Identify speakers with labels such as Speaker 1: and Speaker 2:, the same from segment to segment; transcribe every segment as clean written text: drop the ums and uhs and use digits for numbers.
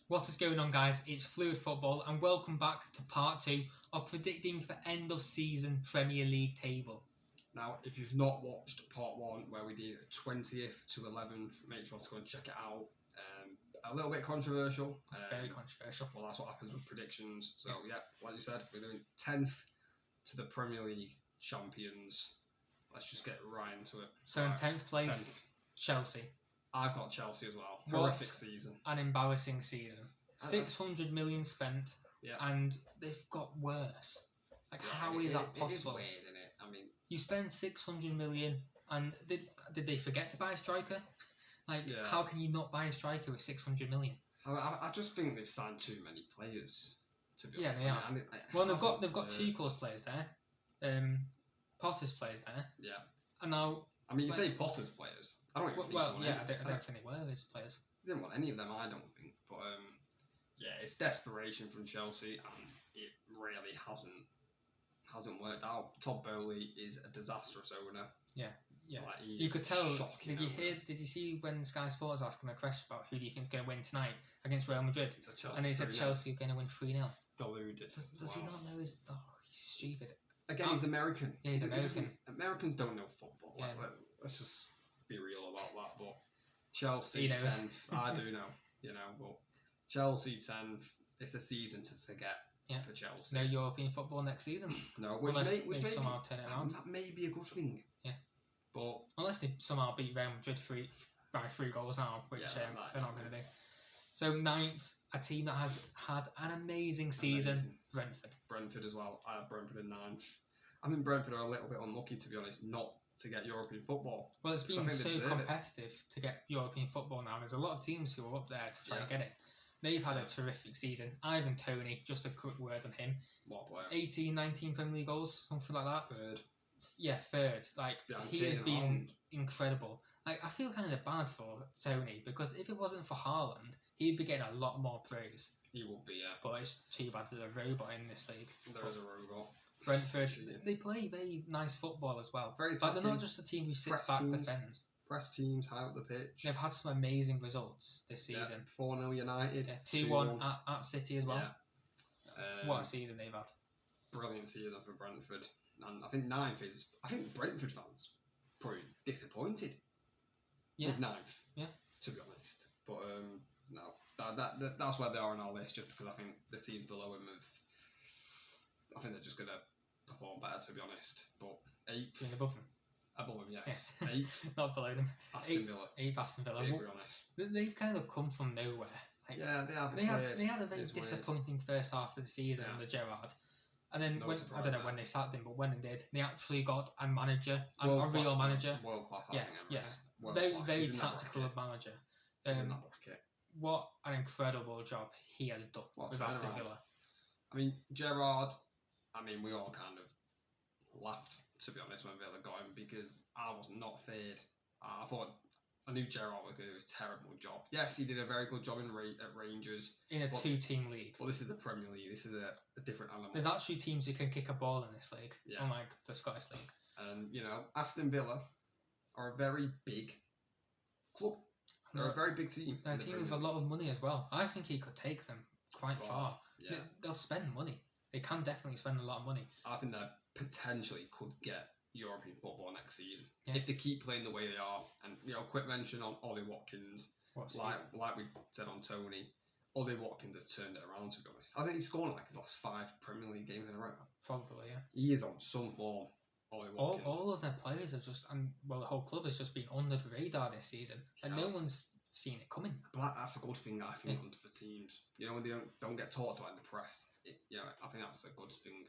Speaker 1: What is going on, guys? It's Fluid Football, and welcome back to part 2 of predicting the end of season Premier League table.
Speaker 2: Now, if you've not watched part 1, where we did 20th to 11th, make sure to go and check it out. A little bit controversial.
Speaker 1: Very controversial.
Speaker 2: Well, that's what happens with predictions. So, yeah, like you said, we're doing 10th to the Premier League champions. Let's just get right into it.
Speaker 1: So, in 10th place,
Speaker 2: 10th.
Speaker 1: Chelsea.
Speaker 2: I've got Chelsea as well.
Speaker 1: What
Speaker 2: Horrific season.
Speaker 1: An embarrassing season. 600 million spent, and they've got worse. How is that possible?
Speaker 2: It is weird, isn't it? I mean,
Speaker 1: you spend 600 million, and did they forget to buy a striker? How can you not buy a striker with 600 million?
Speaker 2: I just think they've signed too many players. To be honest,
Speaker 1: they have. They've got Tuchel's players there, Potter's players there.
Speaker 2: Yeah.
Speaker 1: And now,
Speaker 2: I mean, you say Potter's players. I don't even think.
Speaker 1: I don't think they were his players.
Speaker 2: They didn't want any of them. I don't think. But it's desperation from Chelsea, and it really hasn't worked out. Todd Bowley is a disastrous owner.
Speaker 1: Yeah. You could tell. Did you see when Sky Sports asked him a question about who do you think is going to win tonight against Real Madrid? He said Chelsea are going to win 3-0.
Speaker 2: Deluded.
Speaker 1: Does he not know he's stupid?
Speaker 2: Again, he's American.
Speaker 1: Yeah, he's American.
Speaker 2: Americans don't know football.
Speaker 1: Yeah.
Speaker 2: Let's just be real about that. But Chelsea 10th, I do know. But Chelsea 10th. It's a season to forget.
Speaker 1: Yeah.
Speaker 2: For Chelsea.
Speaker 1: No European football next season.
Speaker 2: No, which may
Speaker 1: somehow turn it around.
Speaker 2: That may be a good thing.
Speaker 1: Yeah.
Speaker 2: But
Speaker 1: unless they somehow beat Real Madrid by 3 goals now, which they're not going to do. So 9th, a team that has had an amazing season, Brentford.
Speaker 2: Brentford as well. I have Brentford in 9th. I think Brentford are a little bit unlucky, to be honest, not to get European football.
Speaker 1: Well, it's been so competitive to get European football now. There's a lot of teams who are up there to try and get it. They've had a terrific season. Ivan Toney, just a quick word on him.
Speaker 2: What player? 18,
Speaker 1: 19 Premier League goals, something like that.
Speaker 2: Third.
Speaker 1: Yeah, third. He has been incredible. I feel kind of bad for Toney, because if it wasn't for Haaland, he'd be getting a lot more praise.
Speaker 2: He would be, yeah.
Speaker 1: But it's too bad there's a robot in this league.
Speaker 2: There is a robot.
Speaker 1: Brentford, they play very nice football as well.
Speaker 2: Very attacking.
Speaker 1: They're not just a team who sits back defends.
Speaker 2: Press teams high up the pitch.
Speaker 1: They've had some amazing results this season.
Speaker 2: 4-0 United.
Speaker 1: 2-1 at City as well.
Speaker 2: Yeah.
Speaker 1: What a season they've had.
Speaker 2: Brilliant season for Brentford. And I think 9th is... I think Brentford fans probably disappointed with 9th.
Speaker 1: Yeah.
Speaker 2: To be honest. But no. That's where they are on our list, just because I think the teams below them I think they're just going to perform better, to be honest. But 8th...
Speaker 1: Being above them.
Speaker 2: Above them, yes. 8th.
Speaker 1: Not below them.
Speaker 2: Aston Villa.
Speaker 1: 8th Aston Villa.
Speaker 2: To be honest.
Speaker 1: They've kind of come from nowhere.
Speaker 2: They have.
Speaker 1: They had a very disappointing first half of the season under Gerrard. And then, I don't know when they sacked him, but when they did, they actually got a manager, a real manager.
Speaker 2: World class, I think.
Speaker 1: Very, very tactical manager.
Speaker 2: He's in that bracket.
Speaker 1: What an incredible job he has done with Aston Villa.
Speaker 2: I mean, Gerrard, we all kind of laughed, to be honest, when Villa got him, because I was not feared. I knew Gerrard would do a terrible job. Yes, he did a very good job at Rangers.
Speaker 1: In a 2-team league.
Speaker 2: Well, this is the Premier League. This is a different animal.
Speaker 1: There's actually teams who can kick a ball in this league, unlike the Scottish League.
Speaker 2: And, Aston Villa are a very big club. They're a very big team.
Speaker 1: They're a team with a lot of money as well. I think he could take them quite far.
Speaker 2: Yeah.
Speaker 1: They'll spend money. They can definitely spend a lot of money.
Speaker 2: I think they potentially could get European football next season
Speaker 1: if
Speaker 2: they keep playing the way they are. And quick mention on Ollie Watkins. Like we said on Toney, Ollie Watkins has turned it around, to be honest. I think he's scored his last 5 Premier League games in a row.
Speaker 1: Probably, yeah.
Speaker 2: He is on some form. Ollie Watkins.
Speaker 1: All of their players have just, the whole club has just been under the radar this season, and no one's seen it coming.
Speaker 2: But that's a good thing, I think, for teams. When they don't get talked about in the press. I think that's a good thing.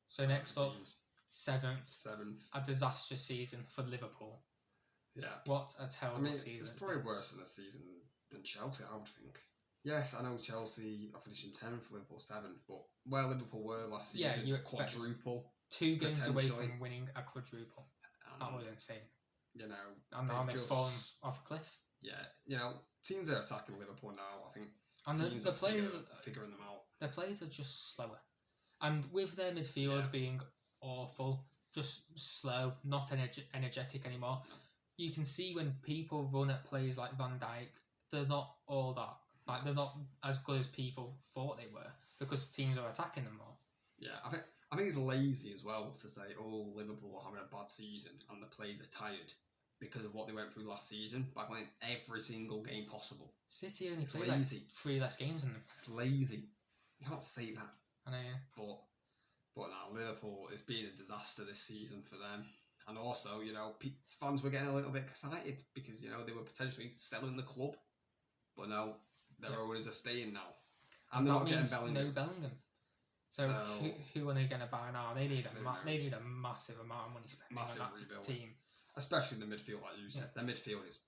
Speaker 1: So next up,
Speaker 2: teams.
Speaker 1: 7th. A disastrous season for Liverpool.
Speaker 2: Yeah.
Speaker 1: What a terrible season.
Speaker 2: It's probably worse than a season than Chelsea, I would think. Yes, I know Chelsea are finishing 10th, Liverpool 7th, but where Liverpool were last season,
Speaker 1: you expect
Speaker 2: quadruple.
Speaker 1: 2 games away from winning a quadruple. That was insane.
Speaker 2: And
Speaker 1: now they've fallen off a cliff.
Speaker 2: Yeah, teams are attacking Liverpool now, I think.
Speaker 1: And the players
Speaker 2: are figuring them out.
Speaker 1: The players are just slower. And with their midfield being awful, just slow, not energetic anymore, you can see when people run at plays like Van Dijk, they're not all that. Like they're not as good as people thought they were because teams are attacking them more.
Speaker 2: Yeah, I think it's lazy as well to say, oh, Liverpool are having a bad season and the players are tired because of what they went through last season by playing every single game possible.
Speaker 1: City only
Speaker 2: It's
Speaker 1: played
Speaker 2: lazy.
Speaker 1: like 3 less games than them.
Speaker 2: It's lazy. You can't say that.
Speaker 1: I know. Yeah.
Speaker 2: But now Liverpool, it's been a disaster this season for them. And also, you know, fans were getting a little bit excited because, you know, they were potentially selling the club. But no, their owners are staying now. And they're not getting Bellingham.
Speaker 1: No Bellingham. So who are they going to buy now? They need a massive amount of money spending on that
Speaker 2: rebuild
Speaker 1: team.
Speaker 2: Especially in the midfield, like you said. Their midfield is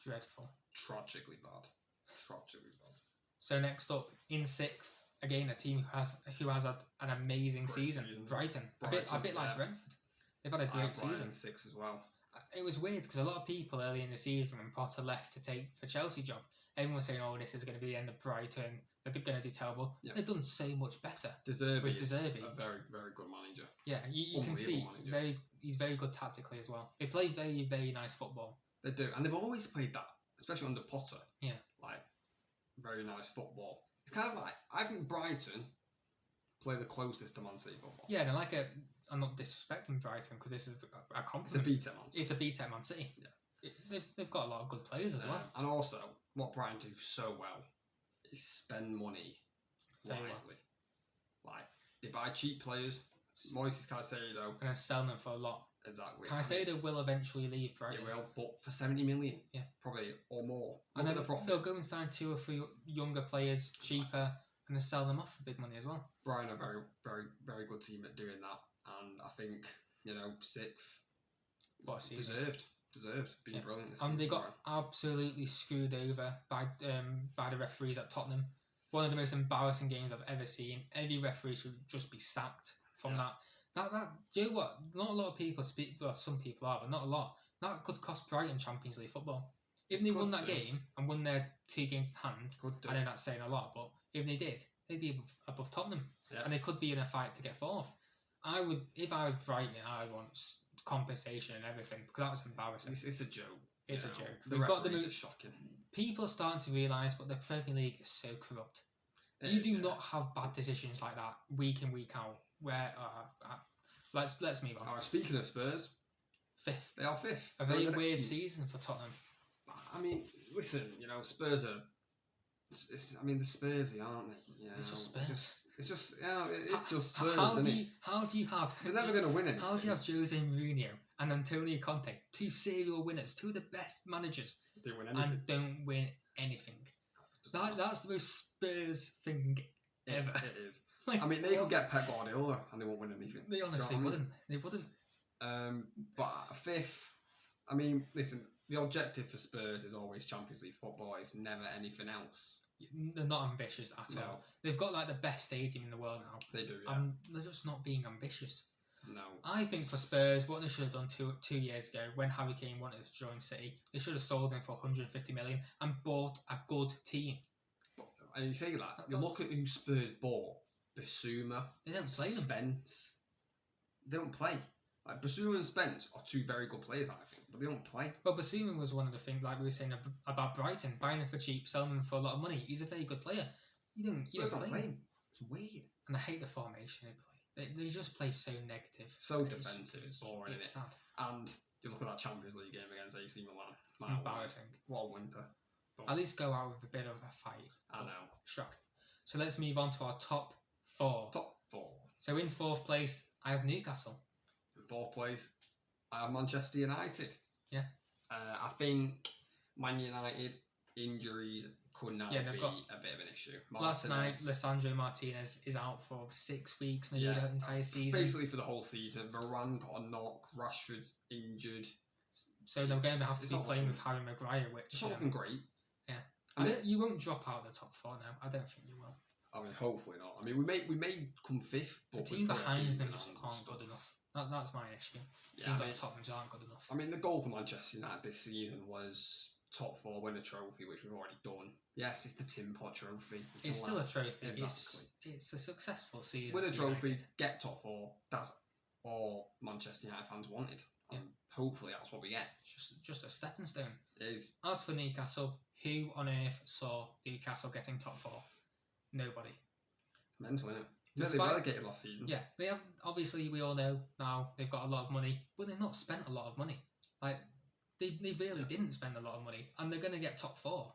Speaker 1: dreadful.
Speaker 2: Tragically bad. Tragically bad.
Speaker 1: So next up, in 6th, again, a team who has had an amazing season. Brighton. A bit like Brentford. They've had a great season.
Speaker 2: In 6 as well.
Speaker 1: It was weird because a lot of people early in the season when Potter left to take the Chelsea job, everyone was saying, oh, this is going to be the end of Brighton. They're going to do terrible. Yep. They've done so much better.
Speaker 2: De Zerbi is a very, very good manager.
Speaker 1: Yeah, you can see he's very good tactically as well. They play very, very nice football.
Speaker 2: They do. And they've always played that, especially under Potter.
Speaker 1: Yeah.
Speaker 2: Like, very nice football. It's kind of like, I think Brighton play the closest to Man City football.
Speaker 1: Yeah, they're like I'm not disrespecting Brighton because this is a compliment.
Speaker 2: It's a B-Tech Man City.
Speaker 1: It's a B-Tech Man City. Yeah. They've got a lot of good players as well.
Speaker 2: And also, what Brighton do so well is spend money wisely. Like, they buy cheap players, Moises Caicedo,
Speaker 1: and then sell them for a lot.
Speaker 2: Exactly.
Speaker 1: Caicedo will eventually leave Brighton.
Speaker 2: He will, but for 70 million.
Speaker 1: Yeah.
Speaker 2: Probably, or more.
Speaker 1: And then they'll go and sign 2 or 3 younger players, cheaper, and then sell them off for big money as well.
Speaker 2: Brighton are a very, very, very good team at doing that. And I think, 6th,
Speaker 1: what a season.
Speaker 2: Deserved. Been brilliant this
Speaker 1: season. And they got
Speaker 2: Brighton.
Speaker 1: absolutely screwed over by the referees at Tottenham. One of the most embarrassing games I've ever seen. Every referee should just be sacked from that. Do you know what? Not a lot of people speak. Well, some people are, but not a lot. That could cost Brighton Champions League football. If they won that game and won their 2 games in hand, I know that's saying a lot, but if they did, they'd be above Tottenham, and they could be in a fight to get 4th. I would, if I was Brighton, I would want compensation and everything because that was embarrassing.
Speaker 2: It's a joke.
Speaker 1: It's a joke.
Speaker 2: We've got the move. Shocking.
Speaker 1: People are starting to realise, but the Premier League is so corrupt. You do not have bad decisions like that week in, week out. Where let's move on.
Speaker 2: Alright, speaking of Spurs,
Speaker 1: 5th.
Speaker 2: They are 5th.
Speaker 1: A very weird season for Tottenham.
Speaker 2: I mean, listen, Spurs are. The Spursy, aren't they?
Speaker 1: It's just Spurs.
Speaker 2: It's just Spurs.
Speaker 1: How do you have?
Speaker 2: They're never going to win anything.
Speaker 1: How do you have Jose Mourinho and Antonio Conte, 2 serial winners, 2 of the best managers, and don't win anything? That's the most Spurs thing ever.
Speaker 2: It is. They could get Pep Guardiola and they won't win anything.
Speaker 1: They honestly wouldn't. They wouldn't.
Speaker 2: But 5th, listen, the objective for Spurs is always Champions League football. It's never anything else.
Speaker 1: They're not ambitious at all. They've got like the best stadium in the world now.
Speaker 2: They do, yeah.
Speaker 1: They're just not being ambitious.
Speaker 2: No.
Speaker 1: I think for Spurs, what they should have done two years ago when Harry Kane wanted to join City, they should have sold him for 150 million and bought a good team.
Speaker 2: And you say that, you look at who Spurs bought. Bissouma.
Speaker 1: They don't play them.
Speaker 2: Spence. They don't play. Like Bissouma and Spence are 2 very good players, I think, but they don't play.
Speaker 1: Well, Bissouma was one of the things, like we were saying about Brighton, buying him for cheap, selling him for a lot of money. He's a very good player. You don't play him.
Speaker 2: It's weird.
Speaker 1: And I hate the formation they play. They just play so negative.
Speaker 2: So defensive. It's boring.
Speaker 1: It's sad.
Speaker 2: And you look at that Champions League game against AC Milan.
Speaker 1: Embarrassing.
Speaker 2: What a whimper.
Speaker 1: At least go out with a bit of a fight.
Speaker 2: I know.
Speaker 1: Shocking. So let's move on to our top 4.
Speaker 2: Top 4.
Speaker 1: So in 4th place, I have Newcastle.
Speaker 2: In 4th place, I have Manchester United.
Speaker 1: Yeah.
Speaker 2: I think Man United injuries could now be a bit of an issue.
Speaker 1: Last night, Lisandro Martinez is out for 6 weeks, maybe the entire season.
Speaker 2: Basically for the whole season. Varane got a knock. Rashford's injured.
Speaker 1: So they're going to have to be playing with Harry Maguire, which
Speaker 2: it's not looking great.
Speaker 1: Yeah. You won't drop out of the top 4 now. I don't think you will.
Speaker 2: Hopefully not. We may come 5th, but
Speaker 1: the team behind them just aren't good enough. That's my issue. Teams like Tottenham aren't good enough.
Speaker 2: The goal for Manchester United this season was top 4 win a trophy, which we've already done. Yes, it's the Tim Pot trophy.
Speaker 1: It's still a trophy.
Speaker 2: Exactly.
Speaker 1: It's a successful season.
Speaker 2: Win a trophy, get top 4. That's all Manchester United fans wanted. And hopefully that's what we get.
Speaker 1: It's just a stepping stone.
Speaker 2: It is.
Speaker 1: As for Newcastle, Who on earth saw Newcastle getting top 4? Nobody.
Speaker 2: Mental, innit? They
Speaker 1: Despite-
Speaker 2: relegated last season.
Speaker 1: Yeah, they have. Obviously, we all know now they've got a lot of money, but they've not spent a lot of money. Like they really didn't spend a lot of money, and they're going to get top 4,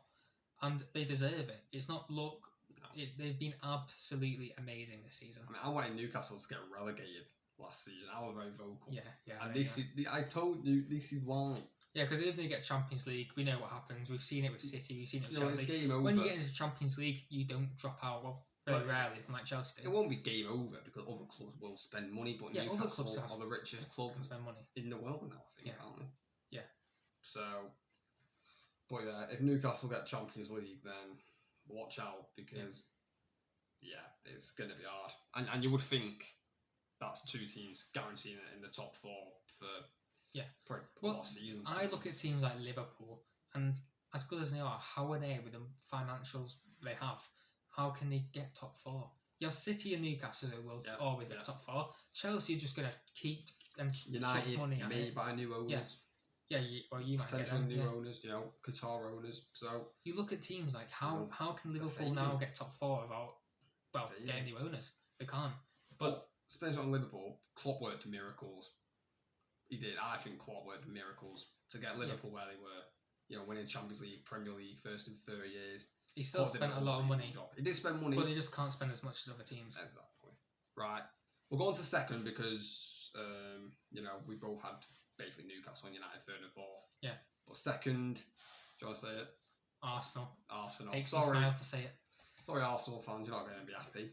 Speaker 1: and they deserve it. It's not luck.
Speaker 2: No.
Speaker 1: They've been absolutely amazing this season.
Speaker 2: I mean, I wanted Newcastle to get relegated last season. I was very vocal.
Speaker 1: Yeah.
Speaker 2: And
Speaker 1: I
Speaker 2: this
Speaker 1: know.
Speaker 2: is, I told you, this is why.
Speaker 1: Yeah, because if they get Champions League, we know what happens. We've seen it with City. We've seen it with
Speaker 2: You know, it's
Speaker 1: Chelsea.
Speaker 2: game over.
Speaker 1: When you get into Champions League, you don't drop out. Well, very
Speaker 2: Well,
Speaker 1: rarely, like Chelsea
Speaker 2: It
Speaker 1: do.
Speaker 2: won't be game over because other clubs will spend money, but
Speaker 1: Yeah, other
Speaker 2: Newcastle
Speaker 1: clubs have-
Speaker 2: are the richest club
Speaker 1: Can spend money.
Speaker 2: in the world now, I think,
Speaker 1: Yeah.
Speaker 2: aren't they?
Speaker 1: Yeah.
Speaker 2: So, but yeah, if Newcastle get Champions League, then watch out because, it's going to be hard. And you would think that's 2 teams guaranteeing it in the top 4 for probably a lot of seasons.
Speaker 1: I look at teams like Liverpool, and as good as they are, how are they with the financials they have? How can they get top 4? You have City and Newcastle who will always get top 4. Chelsea are just going to keep and
Speaker 2: United
Speaker 1: chuck money at
Speaker 2: may
Speaker 1: it.
Speaker 2: buy new owners.
Speaker 1: Yeah, you might get
Speaker 2: Potential
Speaker 1: them.
Speaker 2: new
Speaker 1: Yeah.
Speaker 2: owners, Qatar owners. So
Speaker 1: You look at teams like how can
Speaker 2: they're
Speaker 1: Liverpool
Speaker 2: fading.
Speaker 1: now get top 4 without
Speaker 2: Fading.
Speaker 1: getting new owners? They can't.
Speaker 2: But spends on Liverpool, Klopp worked miracles. He did. I think Klopp worked miracles to get Liverpool where they were. Winning Champions League, Premier League, first in 30 years.
Speaker 1: He still
Speaker 2: Klopp did
Speaker 1: spent
Speaker 2: an
Speaker 1: a lot of money,
Speaker 2: unbelievable job. He did spend money,
Speaker 1: but they just can't spend as much as other teams.
Speaker 2: Exactly. Right. We'll go on to second because we both had basically Newcastle and United third and fourth.
Speaker 1: Yeah.
Speaker 2: But second, do you want to say it?
Speaker 1: Arsenal.
Speaker 2: Sorry.
Speaker 1: Makes me smile to say it.
Speaker 2: Sorry, Arsenal fans, you're not going to be happy.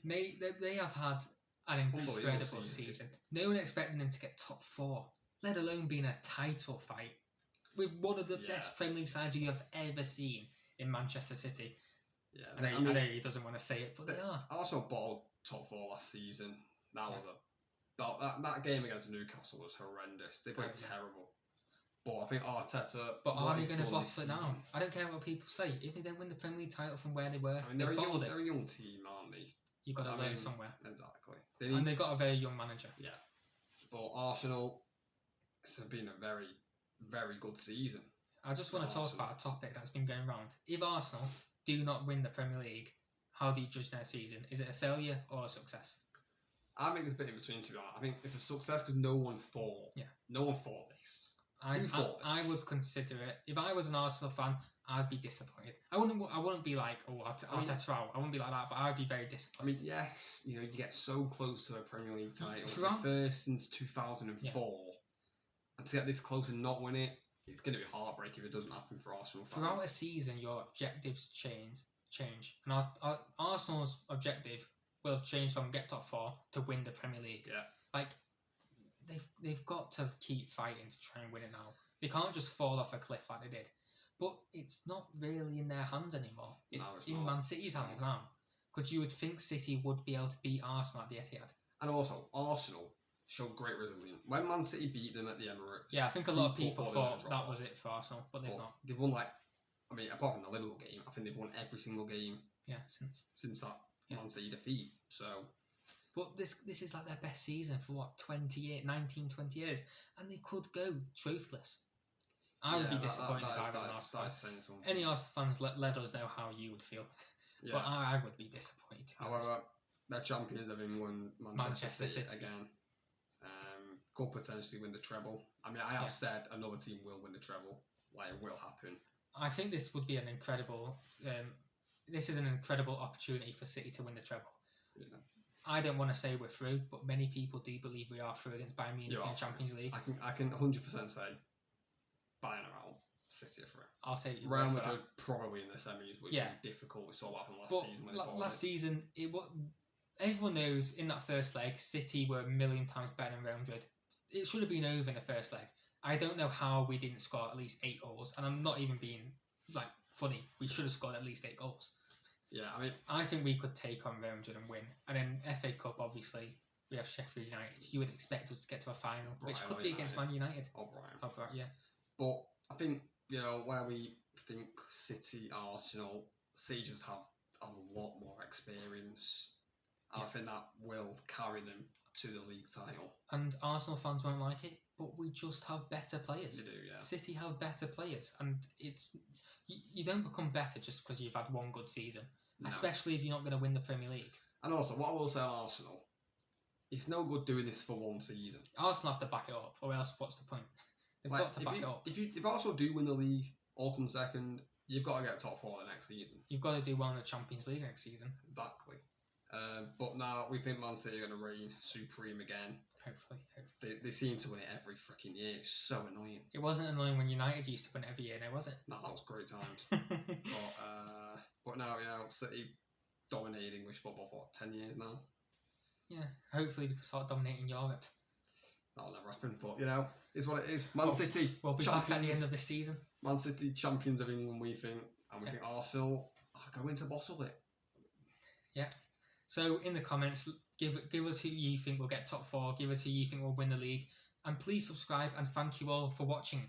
Speaker 1: They have had an
Speaker 2: Unbelievable
Speaker 1: incredible season. No one expected them to get top 4, let alone being a title fight with one of the best Premier League sides you have ever seen in Manchester City.
Speaker 2: Yeah,
Speaker 1: I know he doesn't want to say it, but they are.
Speaker 2: Arsenal bottled top 4 last season. That game against Newcastle was horrendous. They played terrible. But I think Arteta.
Speaker 1: But are they
Speaker 2: he's
Speaker 1: going to
Speaker 2: done this
Speaker 1: bottle it now?
Speaker 2: season-
Speaker 1: I don't care what people say. If they don't win the Premier League title from where they were,
Speaker 2: I mean,
Speaker 1: they
Speaker 2: they're
Speaker 1: bottled it.
Speaker 2: a young team, aren't they?
Speaker 1: You've got to
Speaker 2: I
Speaker 1: learn
Speaker 2: mean,
Speaker 1: somewhere.
Speaker 2: Exactly.
Speaker 1: And they've got a very young manager.
Speaker 2: But Arsenal, it's been a very, very good season.
Speaker 1: I just want to talk about a topic that's been going around. If Arsenal do not win the Premier League, how do you judge their season? Is it a failure or a success?
Speaker 2: I think it's a bit in between, to be honest. I think it's a success because no one thought this.
Speaker 1: I would consider it. If I was an Arsenal fan, I'd be disappointed. I wouldn't be like, Arteta out. I wouldn't be like that, but I'd be very
Speaker 2: I
Speaker 1: disappointed.
Speaker 2: mean, yes, you get so close to a Premier League title,
Speaker 1: Throughout-
Speaker 2: first since 2004, and to get this close and not win it, it's going to be heartbreaking if it doesn't happen for Arsenal fans.
Speaker 1: Throughout a season, your objectives change, and our Arsenal's objective will have changed from get top 4 to win the Premier League.
Speaker 2: Yeah.
Speaker 1: Like they've got to keep fighting to try and win it now. They can't just fall off a cliff like they did. But it's not really in their hands anymore. It's in
Speaker 2: not.
Speaker 1: Man City's hands now. Because you would think City would be able to beat Arsenal at the Etihad.
Speaker 2: And also, Arsenal showed great resilience. When Man City beat them at the Emirates...
Speaker 1: Yeah, I think a lot of people
Speaker 2: they were
Speaker 1: thought
Speaker 2: gonna
Speaker 1: that
Speaker 2: drop
Speaker 1: was
Speaker 2: off.
Speaker 1: it for Arsenal, but they've not.
Speaker 2: They've won, apart from the Liverpool game, I think they've won every single game
Speaker 1: Yeah, since
Speaker 2: that
Speaker 1: Yeah.
Speaker 2: Man City defeat. So,
Speaker 1: But this is like their best season for 19, 20 years. And they could go trophyless. I would be disappointed if I was an Arsenal fan. Any Arsenal fans, let us know how you would feel.
Speaker 2: Yeah.
Speaker 1: But I would be disappointed. To be honest.
Speaker 2: However, they're champions having won Manchester City again. Could potentially win the treble. I mean, I have said another team will win the treble. It will happen.
Speaker 1: I think this would be an incredible. This is an incredible opportunity for City to win the treble.
Speaker 2: Yeah.
Speaker 1: I don't want to say we're through, but many people do believe we are through against Bayern Munich in the Champions League.
Speaker 2: I can 100% say Bayern are out. City are through.
Speaker 1: I'll take you.
Speaker 2: Real Madrid probably in the semis, which would be difficult. We saw what happened last season. When
Speaker 1: last season, everyone knows in that first leg, City were a million times better than Real Madrid. It should have been over in the first leg. I don't know how we didn't score at least 8 goals, and I'm not even being funny. We should have scored at least 8 goals.
Speaker 2: Yeah, I mean,
Speaker 1: I think we could take on Real Madrid and win. And then FA Cup, obviously, we have Sheffield United. You would expect us to get to a final, which could be against Man United.
Speaker 2: Brighton.
Speaker 1: Yeah.
Speaker 2: But I think, where we think City, Arsenal, City just have a lot more experience. And I think that will carry them to the league title.
Speaker 1: And Arsenal fans won't like it, but we just have better players.
Speaker 2: They do, yeah.
Speaker 1: City have better players, and you don't become better just because you've had one good season,
Speaker 2: No.
Speaker 1: especially if you're not going to win the Premier League.
Speaker 2: And also, what I will say on Arsenal, it's no good doing this for one season.
Speaker 1: Arsenal have to back it up, or else what's the point? They've got to back it up.
Speaker 2: If Arsenal do win the league or come second, you've got to get top 4 the next season.
Speaker 1: You've got to do well in the Champions League next season.
Speaker 2: Exactly. But now we think Man City are going to reign supreme again.
Speaker 1: Hopefully.
Speaker 2: They seem to win it every freaking year. It's so annoying.
Speaker 1: It wasn't annoying when United used to win it every year, now was it?
Speaker 2: No, that was great times. But now, City dominated English football for 10 years now.
Speaker 1: Yeah, hopefully we can start dominating Europe.
Speaker 2: That'll never happen, but it's what it is. Man City,
Speaker 1: we'll be back at the end of the season.
Speaker 2: Man City, champions of England, we think, and we think Arsenal are going to bottle it.
Speaker 1: Yeah. So in the comments, give us who you think will get top 4, give us who you think will win the league, and please subscribe, and thank you all for watching.